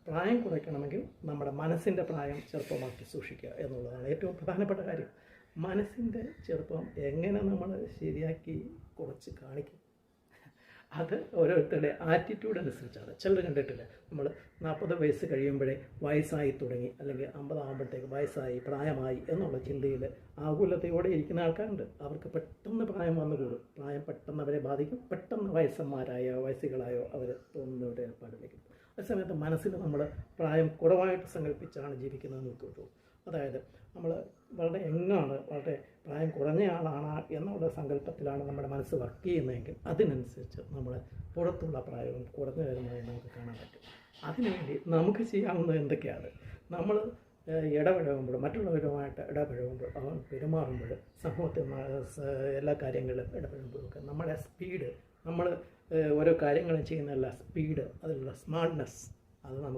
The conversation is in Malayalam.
പ്രായം കുറയ്ക്കണമെങ്കിൽ നമ്മുടെ മനസ്സിൻ്റെ പ്രായം ചെറുപ്പമാക്കി സൂക്ഷിക്കുക എന്നുള്ളതാണ് ഏറ്റവും പ്രധാനപ്പെട്ട കാര്യം. മനസ്സിൻ്റെ ചെറുപ്പം എങ്ങനെ നമ്മൾ ശരിയാക്കി കുറച്ച് കാണിക്കും, അത് ഓരോരുത്തരുടെ ആറ്റിറ്റ്യൂഡ് അനുസരിച്ചാണ്. ചിലർ കണ്ടിട്ടില്ല, നമ്മൾ 40 വയസ്സ് കഴിയുമ്പോഴേ വയസ്സായി തുടങ്ങി, അല്ലെങ്കിൽ 50 ആകുമ്പോഴത്തേക്ക് വയസ്സായി, പ്രായമായി എന്നുള്ള ചിന്തയിൽ ആകുലതയോടെ ഇരിക്കുന്ന ആൾക്കാരുണ്ട്. അവർക്ക് പെട്ടെന്ന് പ്രായം വന്നുകൂടും, പ്രായം പെട്ടെന്ന് അവരെ ബാധിക്കും, പെട്ടെന്ന് വയസ്സുകളായോ അവർ തോന്നുന്നവരുടെ ഏർപ്പാടിലേക്കും. അതേസമയത്ത് മനസ്സിൽ നമ്മൾ പ്രായം കുറവായിട്ട് സങ്കല്പിച്ചാണ് ജീവിക്കുന്നതെന്ന് നോക്കിയിട്ടുള്ളൂ. അതായത് നമ്മൾ വളരെ യങ്ങാണ്, വളരെ പ്രായം കുറഞ്ഞ ആളാണ് എന്നുള്ള സങ്കല്പത്തിലാണ് നമ്മുടെ മനസ്സ് വർക്ക് ചെയ്യുന്നതെങ്കിൽ അതിനനുസരിച്ച് നമ്മൾ പുറത്തുള്ള പ്രായവും കുറഞ്ഞു വരുന്നതായി നമുക്ക് കാണാൻ പറ്റും. അതിനുവേണ്ടി നമുക്ക് ചെയ്യാവുന്നത് എന്തൊക്കെയാണ്? നമ്മൾ ഇടപഴകുമ്പോൾ, മറ്റുള്ളവരുമായിട്ട് ഇടപഴകുമ്പോൾ, അവൻ പെരുമാറുമ്പോൾ, സമൂഹത്തിൽ എല്ലാ കാര്യങ്ങളിലും ഇടപഴകുമ്പോഴൊക്കെ നമ്മുടെ സ്പീഡ്, നമ്മൾ ഓരോ കാര്യങ്ങളും ചെയ്യുന്നതല്ല സ്പീഡ്, അതിലുള്ള സ്മാർട്ട്നെസ്, അത് നമുക്ക്